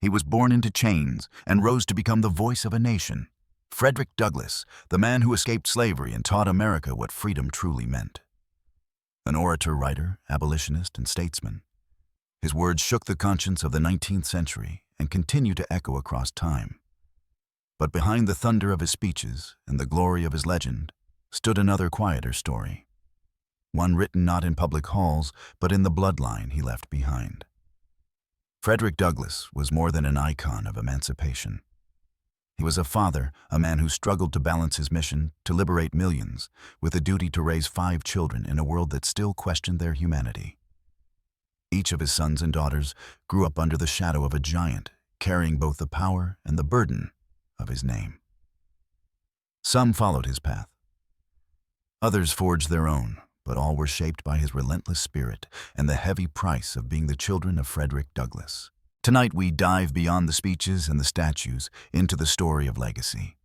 He was born into chains and rose to become the voice of a nation. Frederick Douglass, the man who escaped slavery and taught America what freedom truly meant. An orator, writer, abolitionist, and statesman, his words shook the conscience of the 19th century and continue to echo across time. But behind the thunder of his speeches and the glory of his legend stood another quieter story, one written not in public halls, but in the bloodline he left behind. Frederick Douglass was more than an icon of emancipation. He was a father, a man who struggled to balance his mission to liberate millions with a duty to raise 5 children in a world that still questioned their humanity. Each of his sons and daughters grew up under the shadow of a giant, carrying both the power and the burden of his name. Some followed his path. Others forged their own, but all were shaped by his relentless spirit and the heavy price of being the children of Frederick Douglass. Tonight we dive beyond the speeches and the statues into the story of legacy.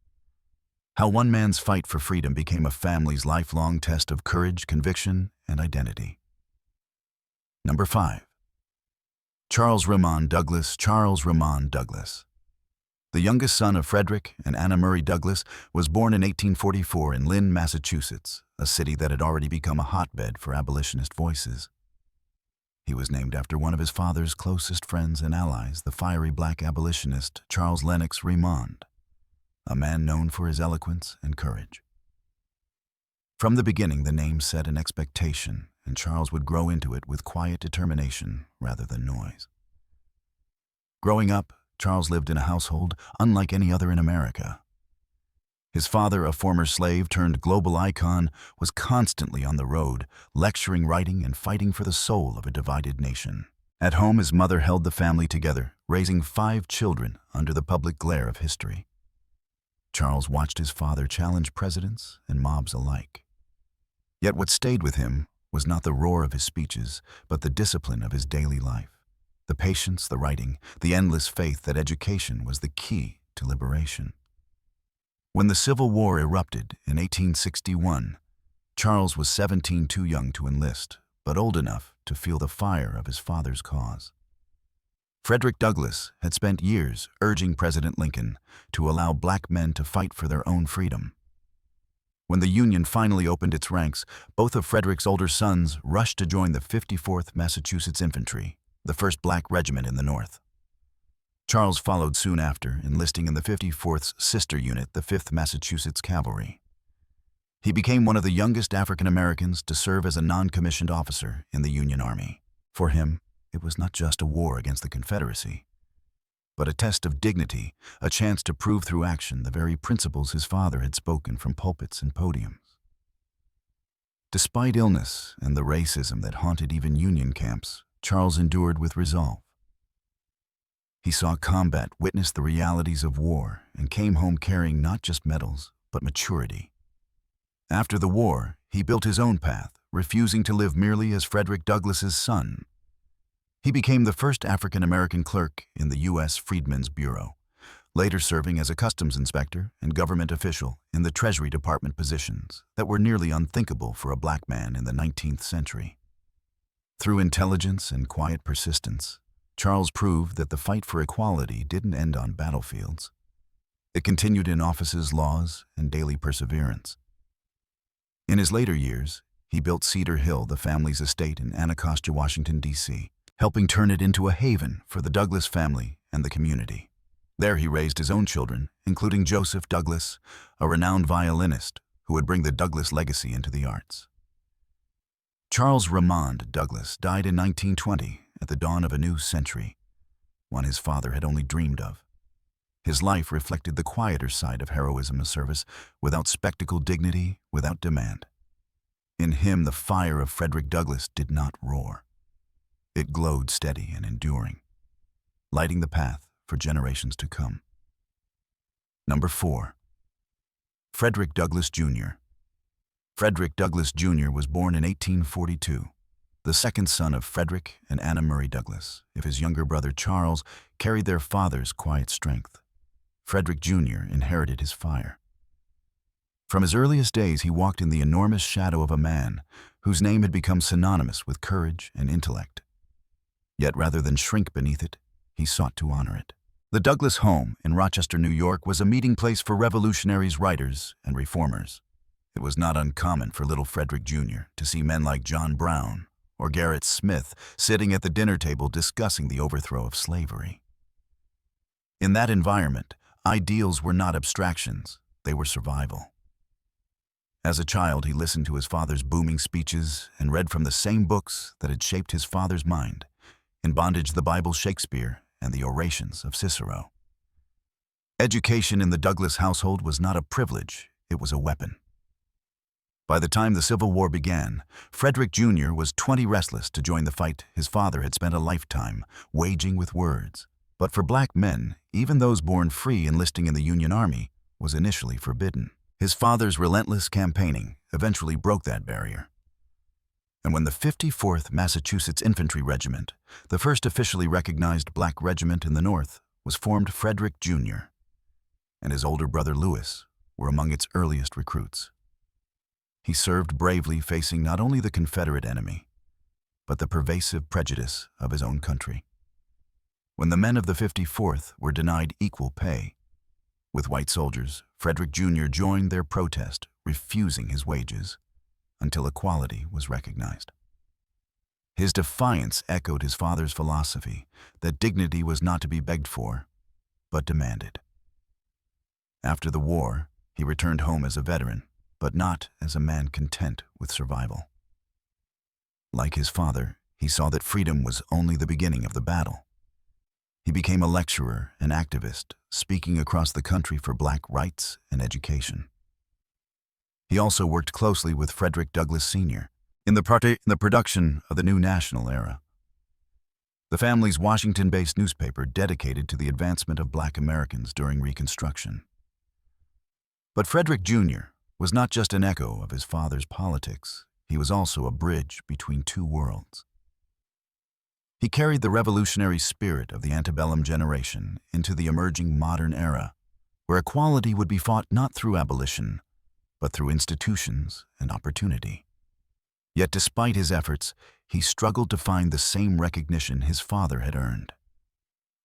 How one man's fight for freedom became a family's lifelong test of courage, conviction, and identity. Number 5. Charles Remond Douglass. Charles Remond Douglass, the youngest son of Frederick and Anna Murray Douglass, was born in 1844 in Lynn, Massachusetts, a city that had already become a hotbed for abolitionist voices. He was named after one of his father's closest friends and allies, the fiery black abolitionist Charles Lennox Remond, a man known for his eloquence and courage. From the beginning, the name set an expectation, and Charles would grow into it with quiet determination rather than noise. Growing up, Charles lived in a household unlike any other in America. His father, a former slave turned global icon, was constantly on the road, lecturing, writing, and fighting for the soul of a divided nation. At home, his mother held the family together, raising 5 children under the public glare of history. Charles watched his father challenge presidents and mobs alike. Yet what stayed with him was not the roar of his speeches, but the discipline of his daily life. The patience, the writing, the endless faith that education was the key to liberation. When the Civil War erupted in 1861, Charles was 17, too young to enlist, but old enough to feel the fire of his father's cause. Frederick Douglass had spent years urging President Lincoln to allow black men to fight for their own freedom. When the Union finally opened its ranks, both of Frederick's older sons rushed to join the 54th Massachusetts Infantry, the first black regiment in the North. Charles followed soon after, enlisting in the 54th's sister unit, the 5th Massachusetts Cavalry. He became one of the youngest African Americans to serve as a non-commissioned officer in the Union Army. For him, it was not just a war against the Confederacy, but a test of dignity, a chance to prove through action the very principles his father had spoken from pulpits and podiums. Despite illness and the racism that haunted even Union camps, Charles endured with resolve. He saw combat, witnessed the realities of war, and came home carrying not just medals, but maturity. After the war, he built his own path, refusing to live merely as Frederick Douglass's son. He became the first African-American clerk in the U.S. Freedmen's Bureau, later serving as a customs inspector and government official in the Treasury Department positions that were nearly unthinkable for a black man in the 19th century. Through intelligence and quiet persistence, Charles proved that the fight for equality didn't end on battlefields. It continued in offices, laws, and daily perseverance. In his later years, he built Cedar Hill, the family's estate in Anacostia, Washington, D.C., helping turn it into a haven for the Douglass family and the community. There he raised his own children, including Joseph Douglass, a renowned violinist who would bring the Douglass legacy into the arts. Charles Remond Douglass died in 1920 at the dawn of a new century, one his father had only dreamed of. His life reflected the quieter side of heroism and service, without spectacle, dignity, without demand. In him, the fire of Frederick Douglass did not roar. It glowed steady and enduring, lighting the path for generations to come. Number 4. Frederick Douglass Jr. Frederick Douglass Jr. was born in 1842, the second son of Frederick and Anna Murray Douglass, if his younger brother Charles carried their father's quiet strength. Frederick Jr. inherited his fire. From his earliest days, he walked in the enormous shadow of a man whose name had become synonymous with courage and intellect. Yet rather than shrink beneath it, he sought to honor it. The Douglass home in Rochester, New York was a meeting place for revolutionaries, writers, and reformers. It was not uncommon for little Frederick Jr. to see men like John Brown or Gerrit Smith sitting at the dinner table discussing the overthrow of slavery. In that environment, ideals were not abstractions, they were survival. As a child, he listened to his father's booming speeches and read from the same books that had shaped his father's mind: In Bondage, the Bible, Shakespeare, and the orations of Cicero. Education in the Douglass household was not a privilege, it was a weapon. By the time the Civil War began, Frederick Jr. was 20, restless to join the fight his father had spent a lifetime waging with words. But for black men, even those born free enlisting in the Union Army was initially forbidden. His father's relentless campaigning eventually broke that barrier. And when the 54th Massachusetts Infantry Regiment, the first officially recognized black regiment in the North, was formed, Frederick Jr. and his older brother Lewis were among its earliest recruits. He served bravely, facing not only the Confederate enemy, but the pervasive prejudice of his own country. When the men of the 54th were denied equal pay with white soldiers, Frederick Jr. joined their protest, refusing his wages until equality was recognized. His defiance echoed his father's philosophy that dignity was not to be begged for, but demanded. After the war, he returned home as a veteran, but not as a man content with survival. Like his father, he saw that freedom was only the beginning of the battle. He became a lecturer and activist, speaking across the country for black rights and education. He also worked closely with Frederick Douglass Sr. in the production of the New National Era, the family's Washington-based newspaper dedicated to the advancement of black Americans during Reconstruction. But Frederick Jr. was not just an echo of his father's politics, he was also a bridge between two worlds. He carried the revolutionary spirit of the antebellum generation into the emerging modern era, where equality would be fought not through abolition, but through institutions and opportunity. Yet despite his efforts, he struggled to find the same recognition his father had earned.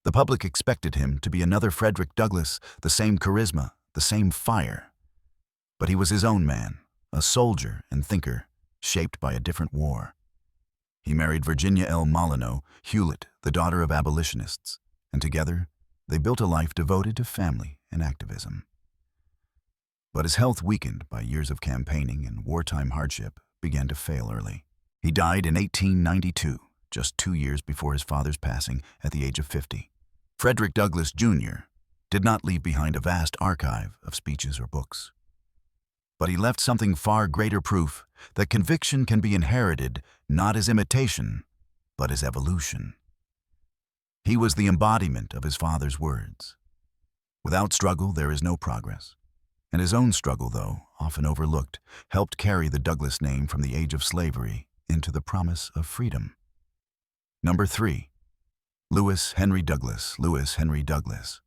The public expected him to be another Frederick Douglass, the same charisma, the same fire. But he was his own man, a soldier and thinker, shaped by a different war. He married Virginia L. Molyneux Hewlett, the daughter of abolitionists, and together they built a life devoted to family and activism. But his health, weakened by years of campaigning and wartime hardship, began to fail early. He died in 1892, just 2 years before his father's passing at the age of 50. Frederick Douglass Jr. did not leave behind a vast archive of speeches or books. But he left something far greater, proof that conviction can be inherited not as imitation, but as evolution. He was the embodiment of his father's words. Without struggle, there is no progress. And his own struggle, though often overlooked, helped carry the Douglass name from the age of slavery into the promise of freedom. Number 3. Lewis Henry Douglass. Lewis Henry Douglass,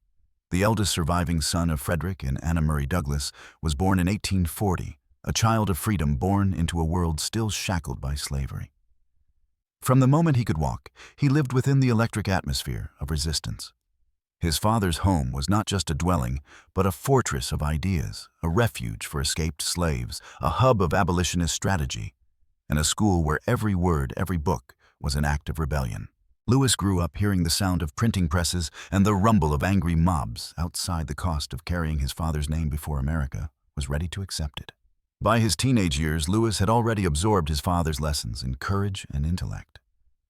the eldest surviving son of Frederick and Anna Murray Douglass, was born in 1840, a child of freedom born into a world still shackled by slavery. From the moment he could walk, he lived within the electric atmosphere of resistance. His father's home was not just a dwelling, but a fortress of ideas, a refuge for escaped slaves, a hub of abolitionist strategy, and a school where every word, every book, was an act of rebellion. Lewis grew up hearing the sound of printing presses and the rumble of angry mobs outside. The cost of carrying his father's name before America was ready to accept it. By his teenage years, Lewis had already absorbed his father's lessons in courage and intellect.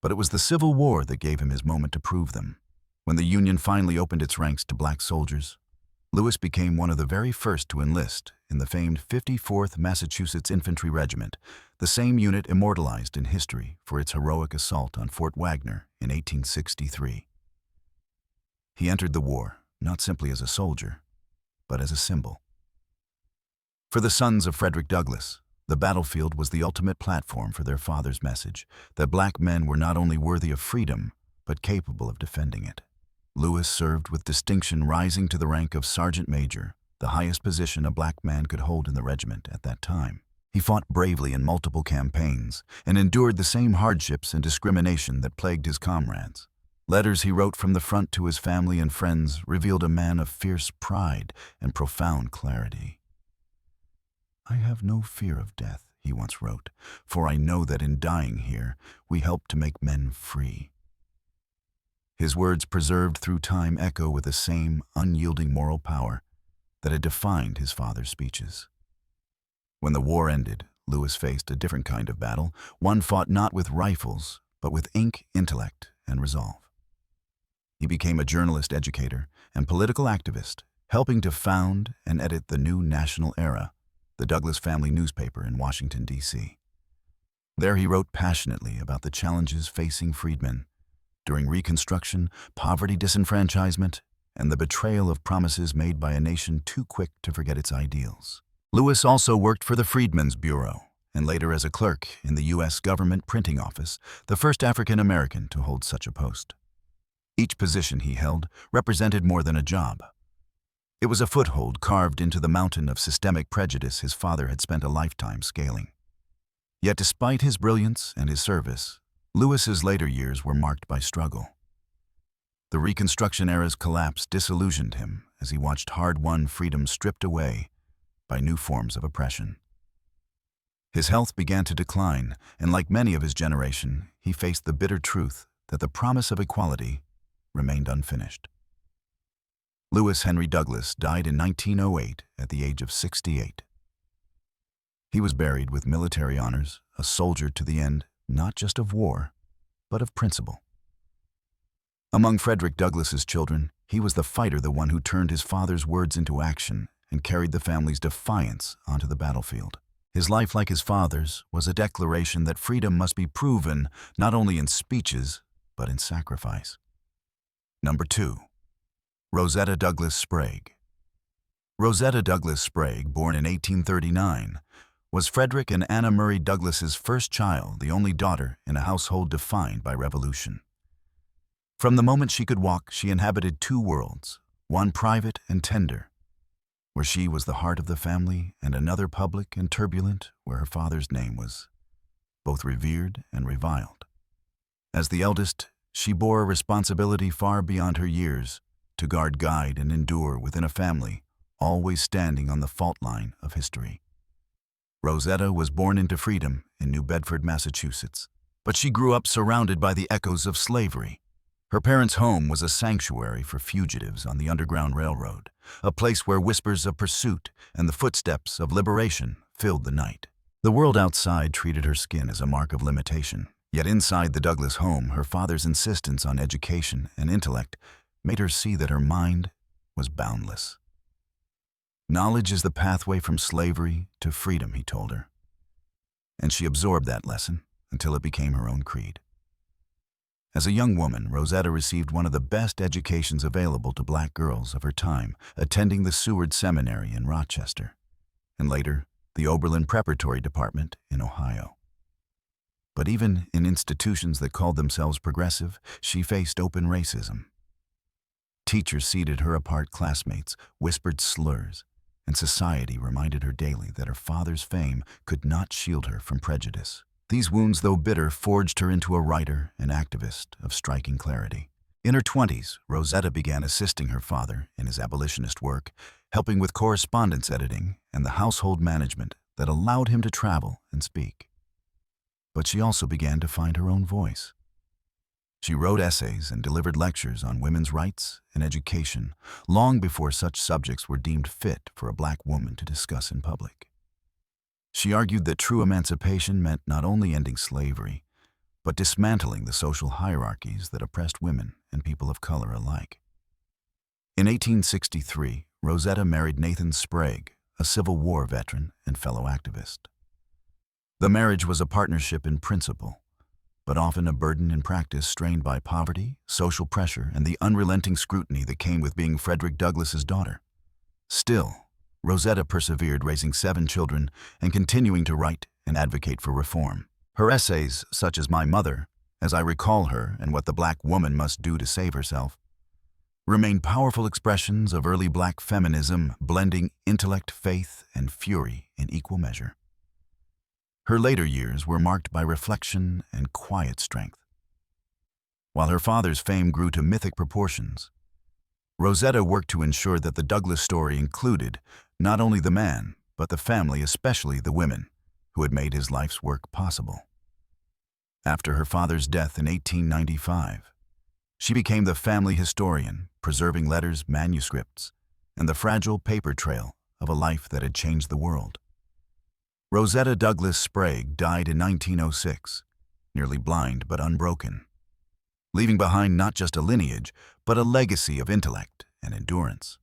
But it was the Civil War that gave him his moment to prove them. When the Union finally opened its ranks to black soldiers, Lewis became one of the very first to enlist in the famed 54th Massachusetts Infantry Regiment, the same unit immortalized in history for its heroic assault on Fort Wagner in 1863. He entered the war not simply as a soldier, but as a symbol. For the sons of Frederick Douglass, the battlefield was the ultimate platform for their father's message that black men were not only worthy of freedom, but capable of defending it. Lewis served with distinction, rising to the rank of sergeant major, the highest position a black man could hold in the regiment at that time. He fought bravely in multiple campaigns and endured the same hardships and discrimination that plagued his comrades. Letters he wrote from the front to his family and friends revealed a man of fierce pride and profound clarity. "I have no fear of death," he once wrote, "for I know that in dying here, we help to make men free." His words, preserved through time, echo with the same unyielding moral power that had defined his father's speeches. When the war ended, Lewis faced a different kind of battle, one fought not with rifles, but with ink, intellect, and resolve. He became a journalist, educator, and political activist, helping to found and edit the New National Era, the Douglass family newspaper in Washington, D.C. There he wrote passionately about the challenges facing freedmen during Reconstruction, poverty, disenfranchisement, and the betrayal of promises made by a nation too quick to forget its ideals. Lewis also worked for the Freedmen's Bureau, and later as a clerk in the U.S. government printing office, the first African-American to hold such a post. Each position he held represented more than a job. It was a foothold carved into the mountain of systemic prejudice his father had spent a lifetime scaling. Yet despite his brilliance and his service, Lewis's later years were marked by struggle. The Reconstruction era's collapse disillusioned him as he watched hard-won freedom stripped away by new forms of oppression. His health began to decline, and like many of his generation, he faced the bitter truth that the promise of equality remained unfinished. Lewis Henry Douglass died in 1908 at the age of 68. He was buried with military honors, a soldier to the end, not just of war, but of principle. Among Frederick Douglass's children, he was the fighter, the one who turned his father's words into action and carried the family's defiance onto the battlefield. His life, like his father's, was a declaration that freedom must be proven not only in speeches, but in sacrifice. Number 2. Rosetta Douglass Sprague. Rosetta Douglass Sprague, born in 1839, was Frederick and Anna Murray Douglass's first child, the only daughter in a household defined by revolution. From the moment she could walk, she inhabited two worlds, one private and tender, where she was the heart of the family, and another public and turbulent, where her father's name was both revered and reviled. As the eldest, she bore a responsibility far beyond her years to guard, guide, and endure within a family always standing on the fault line of history. Rosetta was born into freedom in New Bedford, Massachusetts, but she grew up surrounded by the echoes of slavery. Her parents' home was a sanctuary for fugitives on the Underground Railroad, a place where whispers of pursuit and the footsteps of liberation filled the night. The world outside treated her skin as a mark of limitation, yet inside the Douglass home, her father's insistence on education and intellect made her see that her mind was boundless. "Knowledge is the pathway from slavery to freedom," he told her. And she absorbed that lesson until it became her own creed. As a young woman, Rosetta received one of the best educations available to black girls of her time, attending the Seward Seminary in Rochester, and later the Oberlin Preparatory Department in Ohio. But even in institutions that called themselves progressive, she faced open racism. Teachers seated her apart, classmates whispered slurs, and society reminded her daily that her father's fame could not shield her from prejudice. These wounds, though bitter, forged her into a writer and activist of striking clarity. In her 20s, Rosetta began assisting her father in his abolitionist work, helping with correspondence editing and the household management that allowed him to travel and speak. But she also began to find her own voice. She wrote essays and delivered lectures on women's rights and education long before such subjects were deemed fit for a black woman to discuss in public. She argued that true emancipation meant not only ending slavery, but dismantling the social hierarchies that oppressed women and people of color alike. In 1863, Rosetta married Nathan Sprague, a Civil War veteran and fellow activist. The marriage was a partnership in principle, but often a burden in practice, strained by poverty, social pressure, and the unrelenting scrutiny that came with being Frederick Douglass's daughter. Still, Rosetta persevered, raising 7 children and continuing to write and advocate for reform. Her essays, such as My Mother, As I Recall Her, and What the Black Woman Must Do to Save Herself, remain powerful expressions of early black feminism, blending intellect, faith, and fury in equal measure. Her later years were marked by reflection and quiet strength. While her father's fame grew to mythic proportions, Rosetta worked to ensure that the Douglass story included not only the man, but the family, especially the women, who had made his life's work possible. After her father's death in 1895, she became the family historian, preserving letters, manuscripts, and the fragile paper trail of a life that had changed the world. Rosetta Douglass Sprague died in 1906, nearly blind but unbroken, leaving behind not just a lineage, but a legacy of intellect and endurance.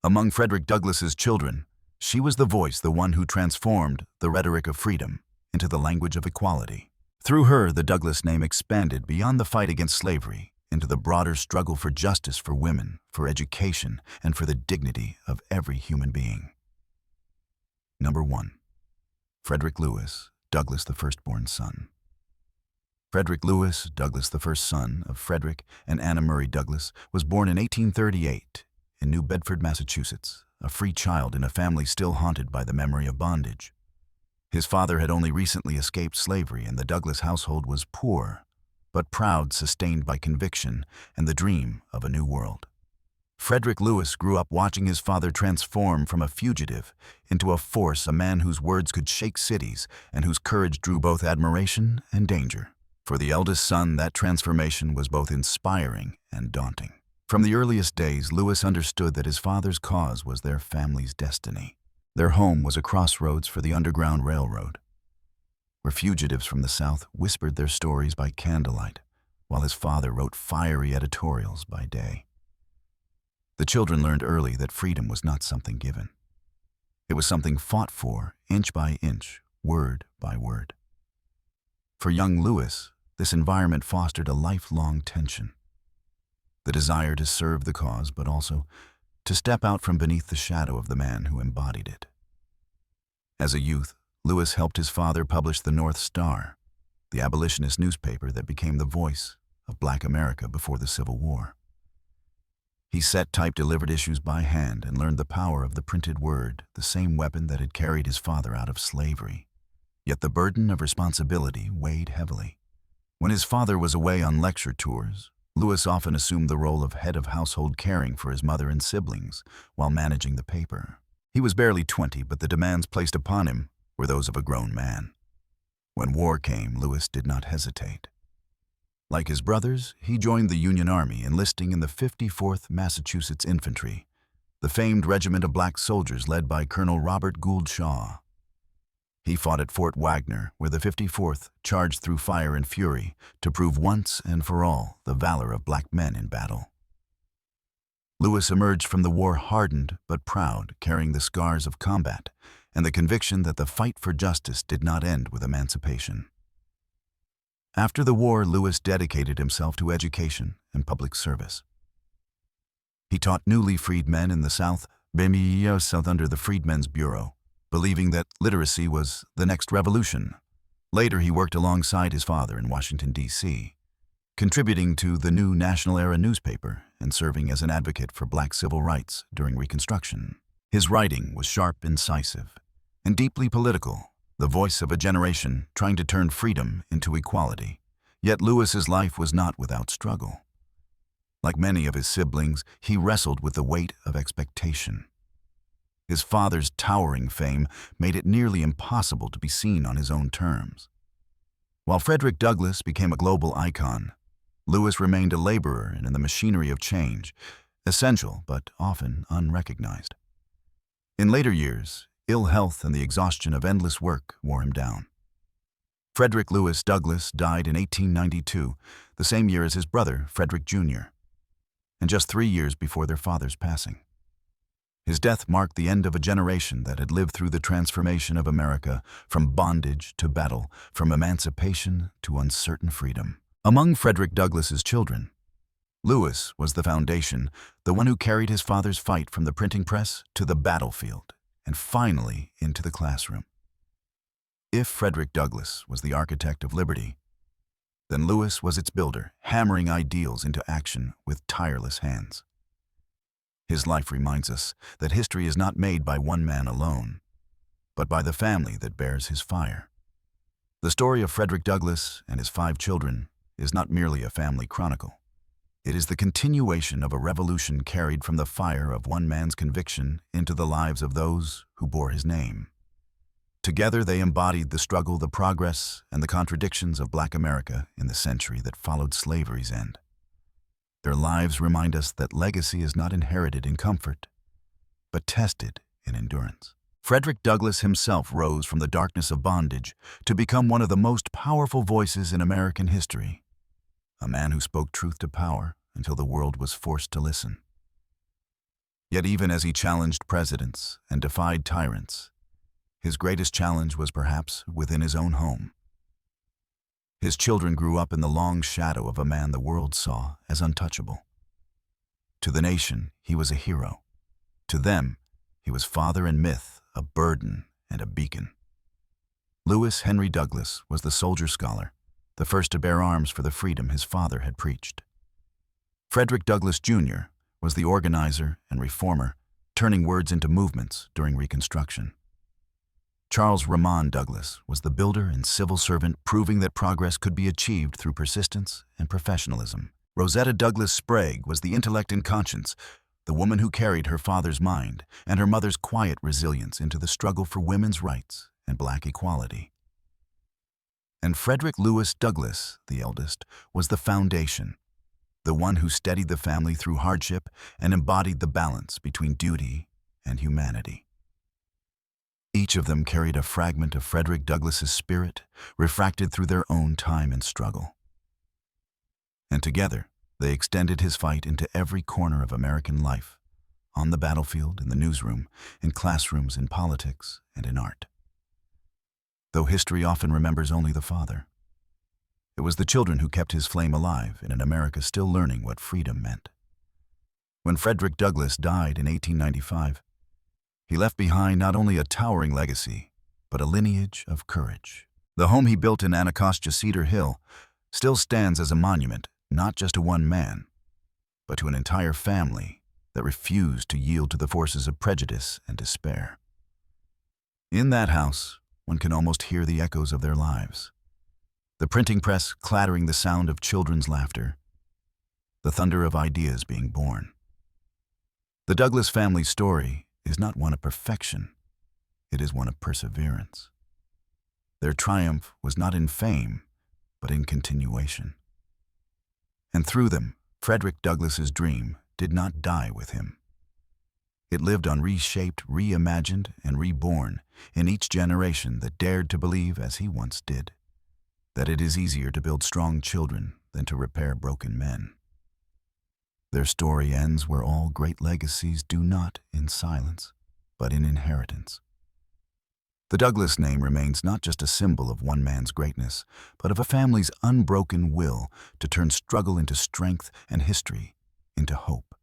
Among Frederick Douglass's children, she was the voice, the one who transformed the rhetoric of freedom into the language of equality. Through her, the Douglass name expanded beyond the fight against slavery into the broader struggle for justice for women, for education, and for the dignity of every human being. Number 1. Frederick Lewis, Douglass, the firstborn son. Frederick Lewis, Douglass, the first son of Frederick and Anna Murray Douglass, was born in 1838 in New Bedford, Massachusetts, a free child in a family still haunted by the memory of bondage. His father had only recently escaped slavery, and the Douglass household was poor, but proud, sustained by conviction and the dream of a new world. Frederick Lewis grew up watching his father transform from a fugitive into a force, a man whose words could shake cities and whose courage drew both admiration and danger. For the eldest son, that transformation was both inspiring and daunting. From the earliest days, Lewis understood that his father's cause was their family's destiny. Their home was a crossroads for the Underground Railroad, where fugitives from the South whispered their stories by candlelight, while his father wrote fiery editorials by day. The children learned early that freedom was not something given. It was something fought for, inch by inch, word by word. For young Lewis, this environment fostered a lifelong tension. The desire to serve the cause, but also to step out from beneath the shadow of the man who embodied it. As a youth, Lewis helped his father publish the North Star, the abolitionist newspaper that became the voice of Black America before the Civil War. He set type-delivered issues by hand and learned the power of the printed word, the same weapon that had carried his father out of slavery. Yet the burden of responsibility weighed heavily. When his father was away on lecture tours, Lewis often assumed the role of head of household, caring for his mother and siblings while managing the paper. He was barely 20, but the demands placed upon him were those of a grown man. When war came, Lewis did not hesitate. Like his brothers, he joined the Union Army, enlisting in the 54th Massachusetts Infantry, the famed regiment of black soldiers led by Colonel Robert Gould Shaw. He fought at Fort Wagner, where the 54th charged through fire and fury to prove once and for all the valor of black men in battle. Lewis emerged from the war hardened but proud, carrying the scars of combat and the conviction that the fight for justice did not end with emancipation. After the war, Lewis dedicated himself to education and public service. He taught newly freed men in the South under the Freedmen's Bureau, believing that literacy was the next revolution. Later, he worked alongside his father in Washington, D.C., contributing to the New National Era newspaper and serving as an advocate for black civil rights during Reconstruction. His writing was sharp, incisive, and deeply political, the voice of a generation trying to turn freedom into equality. Yet Lewis's life was not without struggle. Like many of his siblings, he wrestled with the weight of expectation. His father's towering fame made it nearly impossible to be seen on his own terms. While Frederick Douglass became a global icon, Lewis remained a laborer in the machinery of change, essential but often unrecognized. In later years, ill health and the exhaustion of endless work wore him down. Frederick Lewis Douglass died in 1892, the same year as his brother, Frederick Jr., and just 3 years before their father's passing. His death marked the end of a generation that had lived through the transformation of America, from bondage to battle, from emancipation to uncertain freedom. Among Frederick Douglass's children, Lewis was the foundation, the one who carried his father's fight from the printing press to the battlefield, and finally into the classroom. If Frederick Douglass was the architect of liberty, then Lewis was its builder, hammering ideals into action with tireless hands. His life reminds us that history is not made by one man alone, but by the family that bears his fire. The story of Frederick Douglass and his 5 children is not merely a family chronicle. It is the continuation of a revolution carried from the fire of one man's conviction into the lives of those who bore his name. Together they embodied the struggle, the progress, and the contradictions of Black America in the century that followed slavery's end. Their lives remind us that legacy is not inherited in comfort, but tested in endurance. Frederick Douglass himself rose from the darkness of bondage to become one of the most powerful voices in American history, a man who spoke truth to power until the world was forced to listen. Yet even as he challenged presidents and defied tyrants, his greatest challenge was perhaps within his own home. His children grew up in the long shadow of a man the world saw as untouchable. To the nation, he was a hero. To them, he was father and myth, a burden and a beacon. Lewis Henry Douglass was the soldier scholar, the first to bear arms for the freedom his father had preached. Frederick Douglass Jr. was the organizer and reformer, turning words into movements during Reconstruction. Charles Remond Douglass was the builder and civil servant, proving that progress could be achieved through persistence and professionalism. Rosetta Douglass Sprague was the intellect and conscience, the woman who carried her father's mind and her mother's quiet resilience into the struggle for women's rights and Black equality. And Frederick Lewis Douglass, the eldest, was the foundation, the one who steadied the family through hardship and embodied the balance between duty and humanity. Each of them carried a fragment of Frederick Douglass's spirit, refracted through their own time and struggle. And together, they extended his fight into every corner of American life, on the battlefield, in the newsroom, in classrooms, in politics, and in art. Though history often remembers only the father, it was the children who kept his flame alive in an America still learning what freedom meant. When Frederick Douglass died in 1895, he left behind not only a towering legacy, but a lineage of courage. The home he built in Anacostia Cedar Hill still stands as a monument, not just to one man, but to an entire family that refused to yield to the forces of prejudice and despair. In that house, one can almost hear the echoes of their lives. The printing press clattering the sound of children's laughter, the thunder of ideas being born. The Douglass family story is not one of perfection, it is one of perseverance. Their triumph was not in fame, but in continuation. And through them, Frederick Douglass's dream did not die with him. It lived on, reshaped, reimagined, and reborn in each generation that dared to believe, as he once did, that it is easier to build strong children than to repair broken men. Their story ends where all great legacies do not in silence, but in inheritance. The Douglass name remains not just a symbol of one man's greatness, but of a family's unbroken will to turn struggle into strength and history into hope.